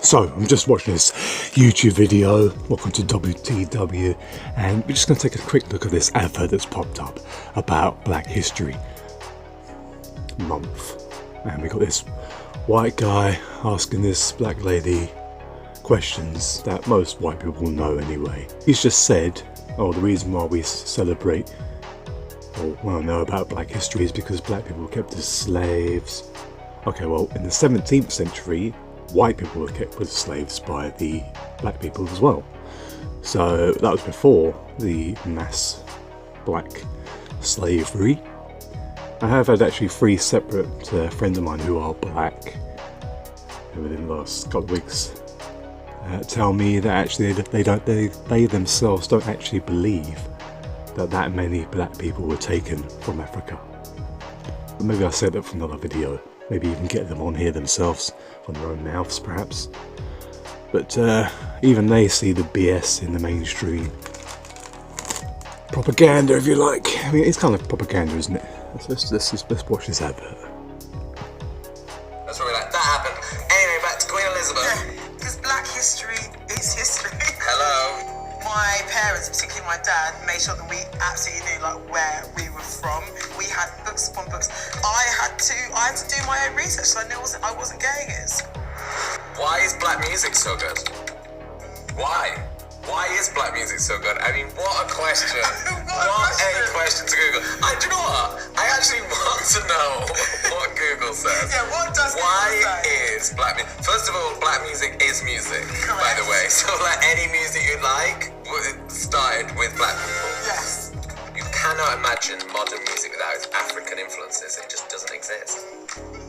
So, I'm just watching this YouTube video, welcome to WTW, and we're just going to take a quick look at this advert that's popped up about Black History Month. And we got this white guy asking this black lady questions that most white people will know anyway. He's just said, oh, the reason why we celebrate or want to know about Black History is because black people were kept as slaves. Okay, well, in the 17th century, white people were kept as slaves by the black people as well. So that was before the mass black slavery. I have had actually 3 separate friends of mine who are black within the last couple of weeks tell me that actually they themselves don't actually believe that many black people were taken from Africa. But maybe I'll save that for another video. Maybe even get them on here themselves, from their own mouths perhaps. But even they see the BS in the mainstream propaganda, if you like. I mean, it's kind of propaganda, isn't it? Let's watch this advert. That's what we like. That happened. Anyway, back to Queen Elizabeth. Yeah, because Black history is history. Hello. My parents, particularly my dad, made sure that we absolutely knew like where we were from. We had books upon books. I had to do my own research, so I knew I wasn't getting it. Why is black music so good? Why? Why is black music so good? I mean, what a question. What a question to Google. Do you know what? I actually want to know what Google says. Yeah, what does Google Why say? is black music? First of all, black music is music, Correct. by the way. So like any music you like started with black people. Yes. You cannot imagine modern music without its African influences. It just doesn't exist.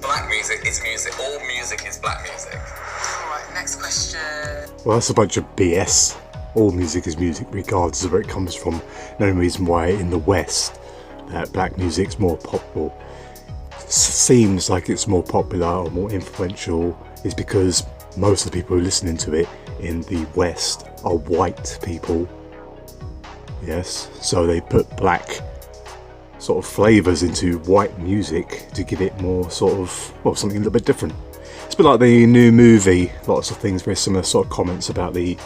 Black music is music. All music is black music. Alright, next question. Well, that's a bunch of BS. All music is music, regardless of where it comes from. The only reason why in the West that black music's more popular, seems like it's more popular or more influential, is because most of the people who are listening to it in the West are white people. Yes, so they put black sort of flavours into white music to give it more sort of, well, something a little bit different. It's a bit like the new movie, lots of things, very similar sort of comments about the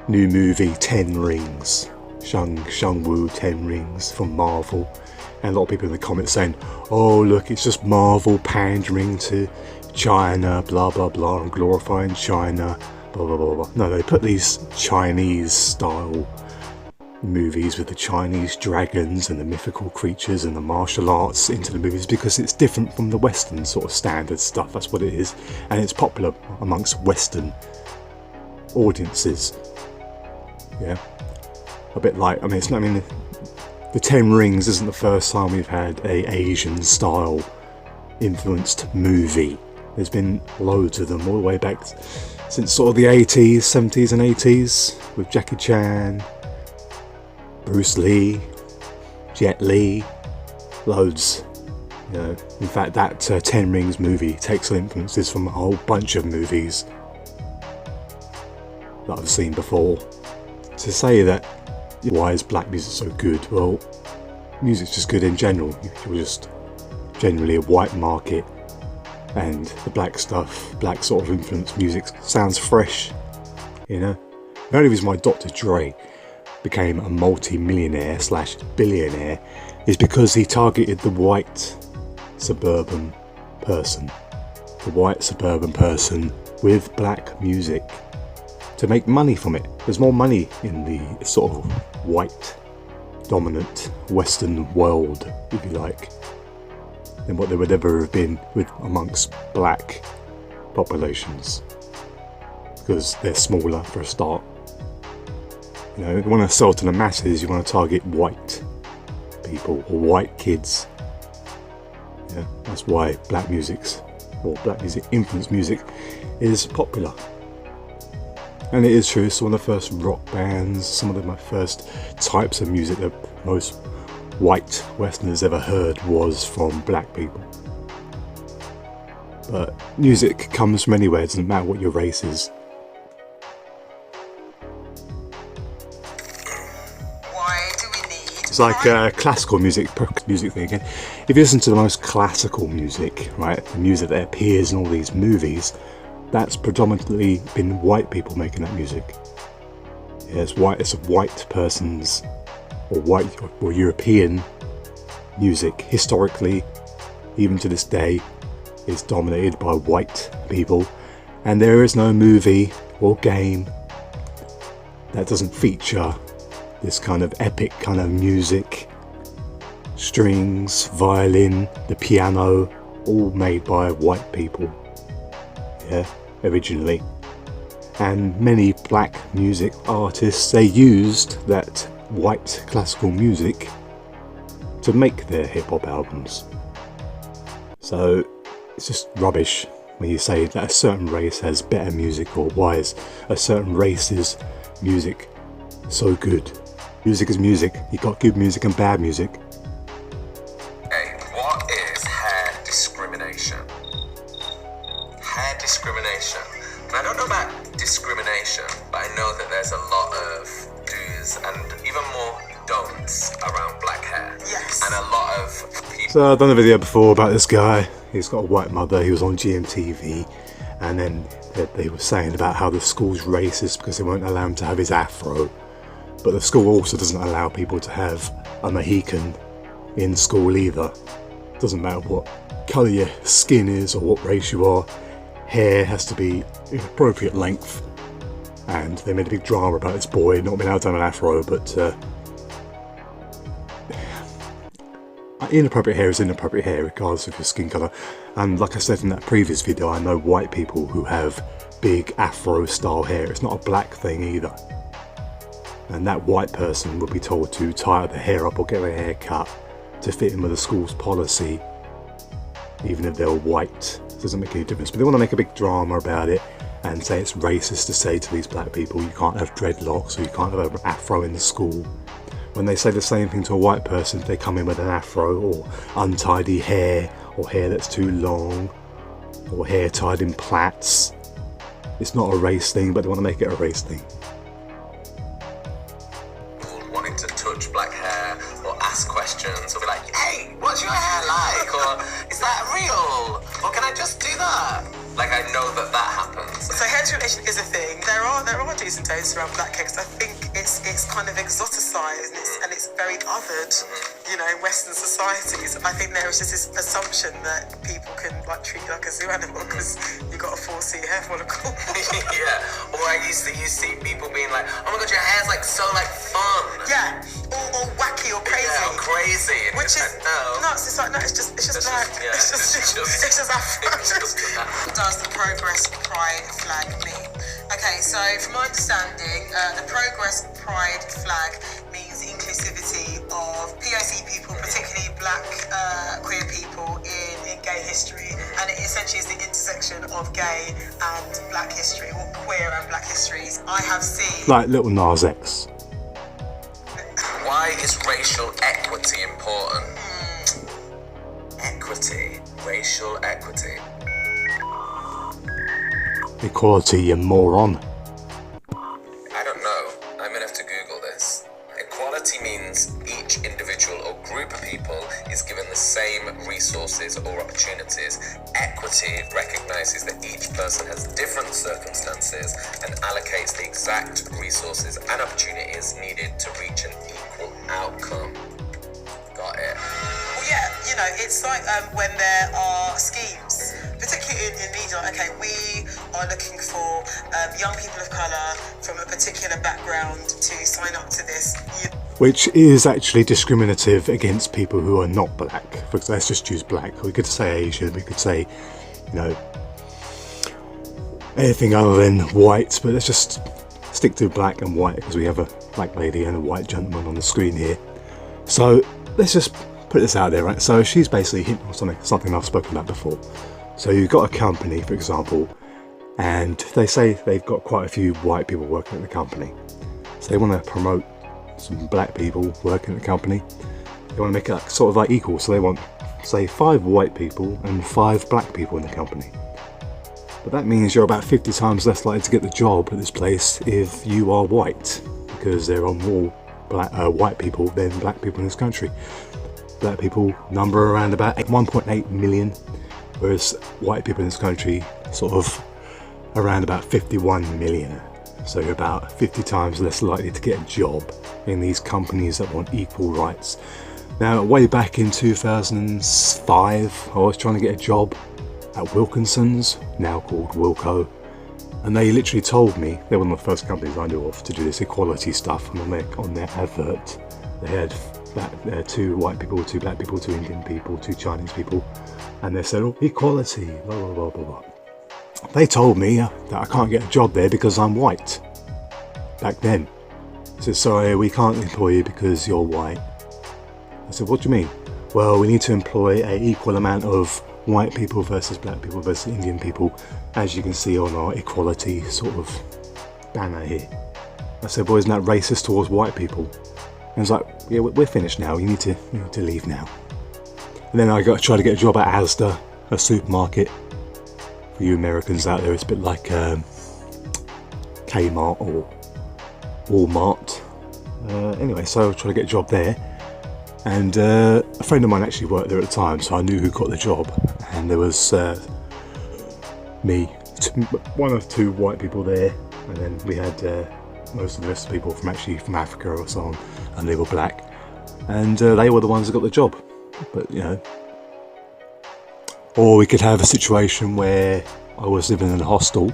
new movie 10 Rings, Shang-Wu 10 Rings from Marvel, and a lot of people in the comments saying, oh look, it's just Marvel pandering to China, blah blah blah, and glorifying China, blah blah blah blah. No, they put these Chinese style movies with the Chinese dragons and the mythical creatures and the martial arts into the movies because it's different from the Western sort of standard stuff. That's what it is, and it's popular amongst Western audiences. Yeah, a bit like, I mean, it's not, I mean, the 10 Rings isn't the first time we've had a Asian style influenced movie. There's been loads of them all the way back since sort of the 80s, 70s and 80s with Jackie Chan, Bruce Lee, Jet Li, loads. You know, in fact, that 10 Rings movie takes influences from a whole bunch of movies that I've seen before. To say that, why is black music so good? Well, music's just good in general. You're just generally a white market, and the black stuff, black sort of influence music sounds fresh, you know. The only reason why Dr. Dre became a multi-millionaire / billionaire is because he targeted the white suburban person. The white suburban person with black music to make money from it. There's more money in the sort of white dominant Western world, if you like, than what there would ever have been with amongst black populations, because they're smaller for a start. You know, you want to sell to the masses, you want to target white people or white kids. Yeah, that's why black music's, or black music influenced music, is popular. And it is true, some of the first rock bands, some of my first types of music that most white Westerners ever heard was from black people. But music comes from anywhere, it doesn't matter what your race is. Why do we need... It's like classical music thing again. If you listen to the most classical music, right, the music that appears in all these movies, that's predominantly been white people making that music. Yeah, it's a white person's or white or European music. Historically, even to this day, is dominated by white people, and there is no movie or game that doesn't feature this kind of epic kind of music, strings, violin, the piano, all made by white people, yeah, originally. And many black music artists, they used that white classical music to make their hip-hop albums. So it's just rubbish when you say that a certain race has better music, or why is a certain race's music so good. Music is music. You got good music and bad music. Hey, what is hair discrimination? Hair discrimination. And I don't know about discrimination, but I know that there's a lot of do's and even more don'ts around black hair. Yes. And a lot of people. So I've done a video before about this guy. He's got a white mother. He was on GMTV, and then they were saying about how the school's racist because they won't allow him to have his afro. But the school also doesn't allow people to have a Mohican in school either. Doesn't matter what colour your skin is or what race you are, hair has to be in appropriate length. And they made a big drama about this boy not being able to have an afro, but inappropriate hair is inappropriate hair regardless of your skin colour. And like I said in that previous video, I know white people who have big afro style hair. It's not a black thing either. And that white person would be told to tie their hair up or get their hair cut to fit in with the school's policy, even if they're white. It doesn't make any difference. But they want to make a big drama about it and say it's racist to say to these black people you can't have dreadlocks or you can't have an afro in the school. When they say the same thing to a white person, they come in with an afro or untidy hair or hair that's too long or hair tied in plaits. It's not a race thing, but they want to make it a race thing. Wanting to touch black hair or ask questions or be like, hey, what's your hair like? Or is that real? Or can I just do that? Like, I know that happens. So hair discrimination is a thing. There are do's and don'ts around black hair because I think it's kind of exoticized and it's very othered, you know, in Western societies. I think there is just this assumption that people can like treat you like a zoo animal because you got a 4C hair follicle. Yeah. Or you see people being like, oh my god, your hair's like so like fun. Yeah. Or wacky or crazy. Yeah, or crazy. And which is like, no. nuts. It's like no, it's just black. Yeah, it's just afro. What does the progress pride flag mean? Okay, so from my understanding, the progress pride flag means the inclusivity of POC people, particularly black queer people in gay history, and it essentially is the intersection of gay and black history, or queer and black histories. I have seen Like Little Nas X. Why is racial equity important? Equity, racial equity. Equality, you moron. I don't know. I'm gonna have to Google this. Equality means each individual or group of people is given the same resources or opportunities. Equity recognizes that each person has different circumstances and allocates the exact resources and opportunities needed to reach an equal outcome. Got it. Well, yeah, you know, it's like when there are schemes, particularly in media, okay, we are looking for young people of colour from a particular background to sign up to this. Which is actually discriminative against people who are not black. For example, let's just use black. We could say Asian, we could say, you know, anything other than white, but let's just stick to black and white because we have a black lady and a white gentleman on the screen here. So let's just put this out there, right? So she's basically hinting on something I've spoken about before. So you've got a company, for example, and they say they've got quite a few white people working at the company. So they want to promote some black people working at the company. They want to make it like, sort of like equal. So they want, say, 5 white people and 5 black people in the company. But that means you're about 50 times less likely to get the job at this place if you are white, because there are more white people than black people in this country. Black people number around about 1.8 million, whereas white people in this country sort of around about 51 million. So you're about 50 times less likely to get a job in these companies that want equal rights. Now, way back in 2005, I was trying to get a job at Wilkinson's, now called Wilco, and they literally told me, they were one of the first companies I knew of to do this equality stuff, and on their advert they had 2 white people, 2 black people, 2 Indian people, 2 Chinese people, and they said, oh, equality, blah blah blah blah blah. They told me that I can't get a job there because I'm white. Back then. I said, sorry, we can't employ you because you're white. I said, what do you mean? Well, we need to employ an equal amount of white people versus black people versus Indian people, as you can see on our equality sort of banner here. I said, well, isn't that racist towards white people? And I was like, yeah, we're finished now. You need to leave now. And then I tried to get a job at Asda, a supermarket. For you Americans out there, it's a bit like Kmart or Walmart. Anyway, so I tried to get a job there, and a friend of mine actually worked there at the time, so I knew who got the job. And there was me, one of 2 white people there, and then we had most of the rest of the people from Africa or so on, and they were black, and they were the ones that got the job. But or we could have a situation where I was living in a hostel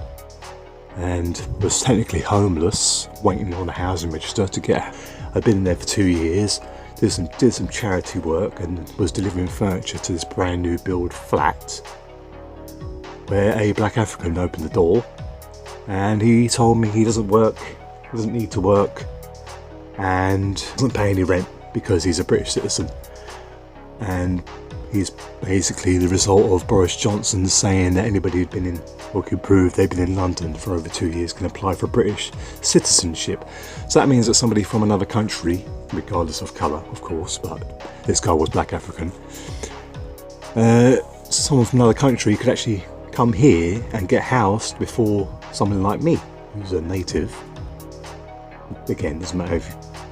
and was technically homeless, waiting on a housing register to get. I'd been in there for 2 years, did some charity work, and was delivering furniture to this brand new build flat, where a black African opened the door, and he told me he doesn't need to work, and doesn't pay any rent because he's a British citizen, and he's basically the result of Boris Johnson saying that anybody who'd been in, or could prove they've been in London for over 2 years, can apply for British citizenship. So that means that somebody from another country, regardless of colour, of course, but this guy was black African, someone from another country could actually come here and get housed before someone like me, who's a native. Again, doesn't matter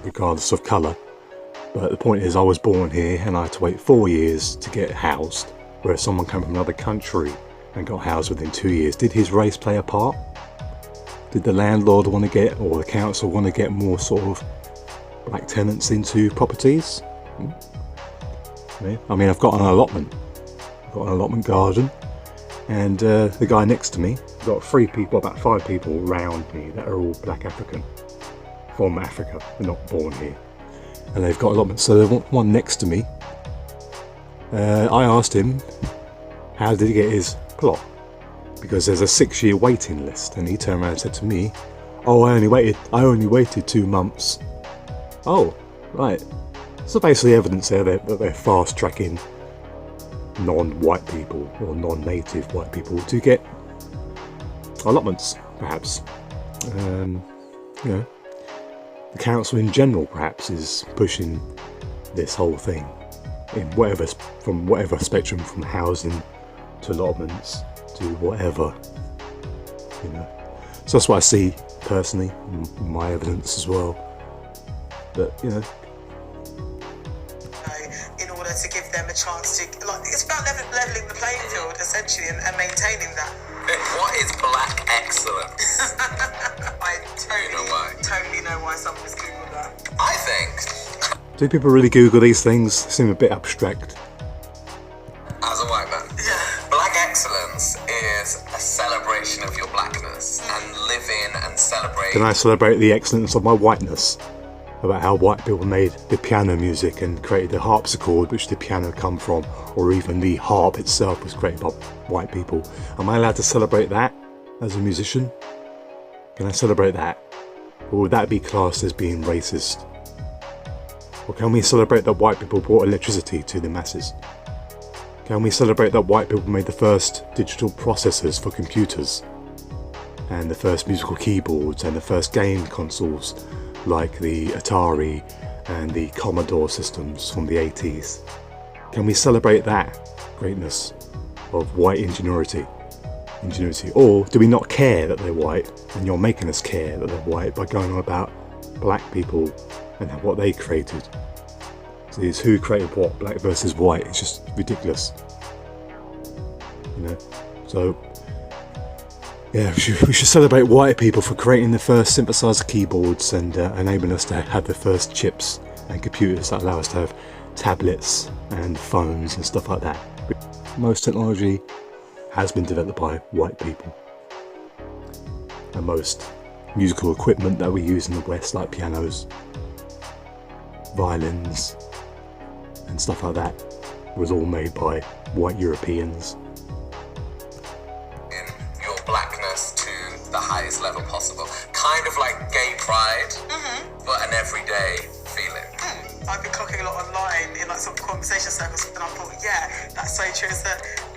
regardless of colour. But the point is, I was born here and I had to wait 4 years to get housed, whereas someone came from another country and got housed within 2 years. Did his race play a part? Did the landlord want to get, or the council want to get more sort of black tenants into properties? I mean, I've got an allotment. I've got an allotment garden, and the guy next to me, I've got 3 people, about 5 people around me that are all black African, from Africa. They're not born here. And they've got allotments. So the one next to me, I asked him, how did he get his plot? Because there's a 6-year waiting list, and he turned around and said to me, oh, I only waited 2 months. Oh, right. So basically evidence there that they're fast tracking non-white people or non-native white people to get allotments, perhaps. The council in general perhaps is pushing this whole thing in from whatever spectrum, from housing to allotments to whatever, So that's what I see personally, in my evidence as well. But in order to give them a chance to, it's about leveling the playing field essentially, and maintaining that. What is black excellence? I totally know why someone's Googled that. I think. Do people really Google these things? They seem a bit abstract. As a white man, black excellence is a celebration of your blackness and living and celebrating. Can I celebrate the excellence of my whiteness? About how white people made the piano music and created the harpsichord, which the piano come from, or even the harp itself was created by white people. Am I allowed to celebrate that as a musician? Can I celebrate that? Or would that be classed as being racist? Or can we celebrate that white people brought electricity to the masses? Can we celebrate that white people made the first digital processors for computers, and the first musical keyboards, and the first game consoles like the Atari and the Commodore systems from the 80s? Can we celebrate that greatness of white ingenuity? Or do we not care that they're white, and you're making us care that they're white by going on about black people and what they created? So it's who created what, black versus white. It's just ridiculous. So Yeah, we should celebrate white people for creating the first synthesizer keyboards and enabling us to have the first chips and computers that allow us to have tablets and phones and stuff like that. Most technology has been developed by white people. And most musical equipment that we use in the West, like pianos, violins, and stuff like that, was all made by white Europeans. Blackness to the highest level possible. Kind of like gay pride, but an everyday feeling. I've been clocking a lot online in like some conversation circles, and I thought, yeah, that's so true. So,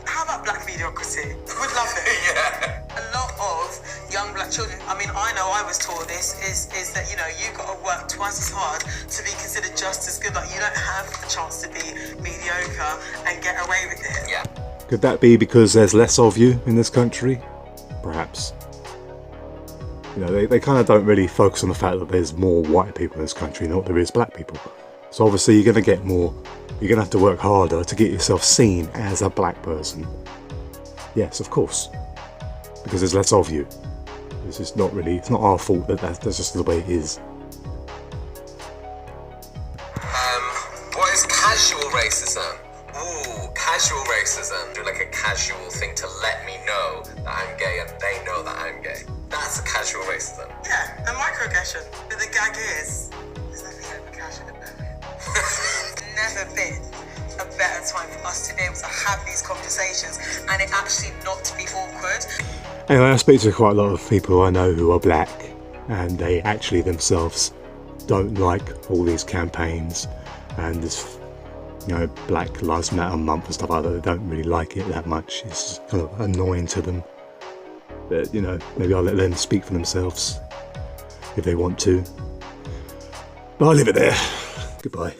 how about black mediocrity? Would love it. Yeah. A lot of young black children, I mean, I know I was taught this, is that, you know, you've got to work twice as hard to be considered just as good. Like, you don't have the chance to be mediocre and get away with it. Yeah. Could that be because there's less of you in this country? Perhaps. You know, they kind of don't really focus on the fact that there's more white people in this country than what there is black people. So obviously you're going to get more, you're going to have to work harder to get yourself seen as a black person. Yes, of course. Because there's less of you. It's just not really, it's not our fault that's just the way it is. What is casual racism? Ooh, casual racism. Like a casual thing to let me know that I'm gay and they know that I'm gay. That's a casual racism. Yeah, a microaggression. But the gag is, there's nothing over casual about it. Never been a better time for us to be able to have these conversations and it actually not to be awkward. Anyway, I speak to quite a lot of people I know who are black, and they actually themselves don't like all these campaigns and this, you know, Black Lives Matter month and stuff like that. They don't really like it that much. It's kind of annoying to them. But, you know, maybe I'll let them speak for themselves if they want to. But I'll leave it there. Goodbye.